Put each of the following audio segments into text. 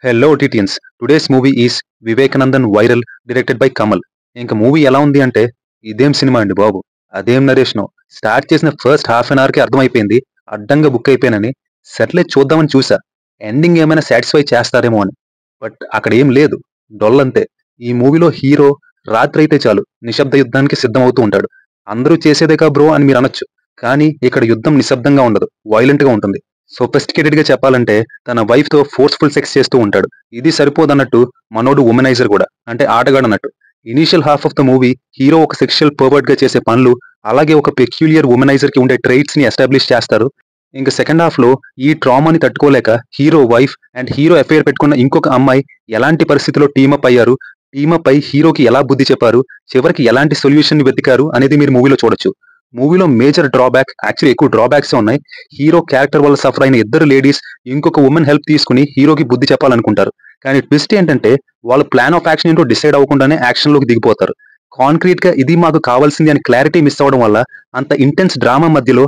Hello OTTians. Today's movie is Vivekanandan viral directed by Kamal. ఇంక movie ఎలా ఉంది అంటే ఇదేం సినిమా అండి బాబు. అదేం నరేషనో. స్టార్ట్ చేసిన ఫస్ట్ హాఫ్ అన్ అవర్కి అర్థమైపోయింది అడ్డంగా బుక్ అయిపోయానని. సర్లే చూద్దామని చూసా. ఎండింగ్ ఏమైనా సాటిస్ఫై చేస్తారేమో అని. బట్ అక్కడ ఏం లేదు. డొల్లంతే. ఈ మూవీలో హీరో రాత్రి అయితే చాలు నిశ్శబ్ద యుద్ధానికి సిద్ధమవుతూ ఉంటాడు. అందరూ చేసేదేగా బ్రో అని మీరు అనొచ్చు. కానీ ఇక్కడ యుద్ధం నిశ్శబ్దంగా ఉండదు, వైలెంట్ గా ఉంటుంది. సోఫిస్టికేటెడ్ గా చెప్పాలంటే తన వైఫ్ తో ఫోర్స్ఫుల్ సెక్స్ చేస్తూ ఉంటాడు. ఇది సరిపోదన్నట్టు మనోడు ఉమెనైజర్ కూడా, అంటే ఆటగాడు అన్నట్టు. Initial half of the movie hero ఒక సెక్షువల్ పర్వర్ట్ గా చేసే పనులు, అలాగే ఒక పెక్యులియర్ ఉమెనైజర్ కి ఉండే ట్రైట్స్ ని ఎస్టాబ్లిష్ చేస్తారు. ఇంకా సెకండ్ హాఫ్ లో ఈ ట్రామాని తట్టుకోలేక hero wife and hero affair పెట్టుకున్న ఇంకొక అమ్మాయి ఎలాంటి పరిస్థితిలో టీమప్ అయ్యారు, టీమప్ అయి హీరోకి ఎలా బుద్ధి చెప్పారు, చివరికి ఎలాంటి సొల్యూషన్ ని వెతికారు అనేది మీరు మూవీలో చూడొచ్చు. మూవీలో మేజర్ డ్రాబ్యాక్, యాక్చువల్లీ ఎక్కువ డ్రాబ్యాక్స్ ఉన్నాయి. హీరో క్యారెక్టర్ వల్ల సఫర్ అయిన ఇద్దరు లేడీస్ ఇంకొక ఉమెన్ హెల్ప్ తీసుకుని హీరోకి బుద్ధి చెప్పాలనుకుంటారు. కానీ ట్విస్ట్ ఏంటంటే వాళ్ళ ప్లాన్ ఆఫ్ యాక్షన్ ఏంటో డిసైడ్ అవ్వకుండానే యాక్షన్ లోకి దిగిపోతారు. కాంక్రీట్ గా ఇది మాకు కావాల్సింది అని క్లారిటీ మిస్ అవ్వడం వల్ల అంత ఇంటెన్స్ డ్రామా మధ్యలో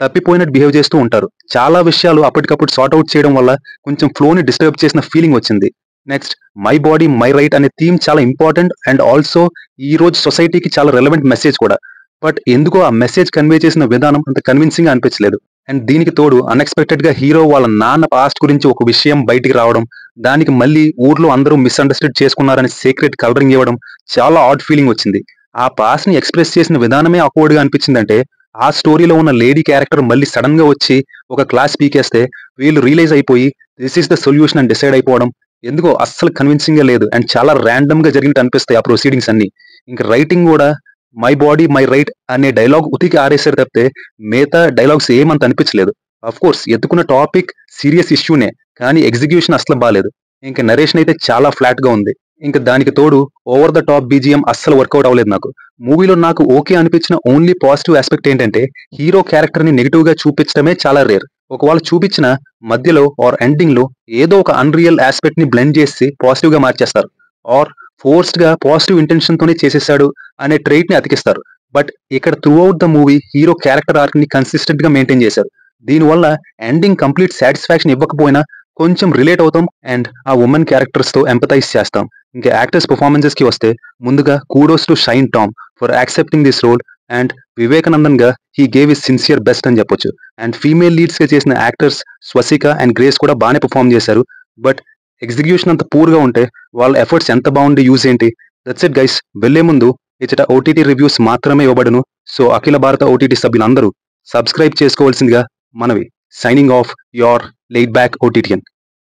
తప్పిపోయినట్టు బిహేవ్ చేస్తూ ఉంటారు. చాలా విషయాలు అప్పటికప్పుడు సార్ట్ అవుట్ చేయడం వల్ల కొంచెం ఫ్లోని డిస్టర్బ్ చేసిన ఫీలింగ్ వచ్చింది. Next, my body my right అనే థీమ్ చాలా ఇంపార్టెంట్ అండ్ ఆల్సో ఈ రోజు సొసైటీకి చాలా రెలవెంట్ మెసేజ్ కూడా. బట్ ఎందుకో ఆ మెసేజ్ కన్వే చేసిన విధానం అంత కన్విన్సింగ్ గా అనిపించలేదు. అండ్ దీనికి తోడు అన్ఎక్స్పెక్టెడ్ గా హీరో వాళ్ళ నాన్న పాస్ట్ గురించి ఒక విషయం బయటికి రావడం, దానికి మళ్ళీ ఊర్లో అందరూ మిస్అండర్స్టాండ్ చేసుకున్నారని సీక్రెట్ కలరింగ్ ఇవ్వడం చాలా ఆడ్ ఫీలింగ్ వచ్చింది. ఆ పాస్ట్ ని ఎక్స్ప్రెస్ చేసిన విధానమే ఆక్వర్డ్ గా అనిపించిందంటే ఆ స్టోరీలో ఉన్న లేడీ క్యారెక్టర్ మళ్ళీ సడన్ గా వచ్చి ఒక క్లాస్ పీకేస్తే వీళ్ళు రియలైజ్ అయిపోయి దిస్ ఈస్ ద సొల్యూషన్ అని డిసైడ్ అయిపోవడం ఎందుకో అస్సలు కన్విన్సింగ్ గా లేదు. అండ్ చాలా ర్యాండమ్ గా జరిగినట్టు అనిపిస్తాయి ఆ ప్రొసీడింగ్స్ అన్ని. ఇంకా రైటింగ్ కూడా మై బాడీ మై రైట్ అనే డైలాగ్ ఉతికి ఆరేసారు తప్పితే మిగతా డైలాగ్స్ ఏమంత అనిపించలేదు. అఫ్ కోర్స్ ఎత్తుకున్న టాపిక్ సీరియస్ ఇష్యూనే, కానీ ఎగ్జిక్యూషన్ అసలు బాలేదు. ఇంకా నరేషన్ అయితే చాలా ఫ్లాట్ గా ఉంది. ఇంకా దానికి తోడు ఓవర్ ద టాప్ బీజిఎం అస్సలు వర్కౌట్ అవ్వలేదు నాకు. మూవీలో నాకు ఓకే అనిపించిన ఓన్లీ పాజిటివ్ ఆస్పెక్ట్ ఏంటంటే హీరో క్యారెక్టర్ ని నెగిటివ్ గా చూపించడమే చాలా రేర్. ఒకవేళ చూపించిన మధ్యలో ఆర్ ఎండింగ్ లో ఏదో ఒక అన్రియల్ ఆస్పెక్ట్ ని బ్లెండ్ చేసి పాజిటివ్ గా మార్చేస్తారు, ఆర్ ఫోర్స్డ్ గా పాజిటివ్ ఇంటెన్షన్ తోనే చేసేసాడు అనే ట్రైట్ ని అతికిస్తారు. బట్ ఇక్కడ through out the movie hero character arc ని కన్సిస్టెంట్ గా మెయింటైన్ చేశారు. దీనివల్ల ఎండింగ్ కంప్లీట్ సాటిస్ఫాక్షన్ ఇవ్వకపోయినా కొంచెం రిలేట్ అవుతాం అండ్ ఆ ఉమెన్ క్యారెక్టర్స్ తో ఎంపథైజ్ చేస్తాం. ఇంకా యాక్టర్స్ పర్ఫార్మెన్సెస్ కి వస్తే ముందుగా kudos to Shine Tom for accepting this role and Vivekanandan గా he gave is sincere best అని చెప్పొచ్చు. అండ్ ఫీమేల్ లీడ్స్ గా చేసిన యాక్టర్స్ స్వసిక అండ్ గ్రేస్ కూడా బాగానే పర్ఫార్మ్ చేశారు. బట్ ఎగ్జిక్యూషన్ అంత పూర్ గా ఉంటే వాళ్ళ ఎఫర్ట్స్ ఎంత బాగుండి యూజ్ ఏంటి? That's it guys. వెళ్లే ముందు ఇచ్చట ఓటీటీ రివ్యూస్ మాత్రమే ఇవ్వబడును. సో అఖిల భారత ఓటీటీ సభ్యులందరూ సబ్స్క్రైబ్ చేసుకోవాల్సిందిగా మనవి. Signing off your late back ఓటీటీఎన్.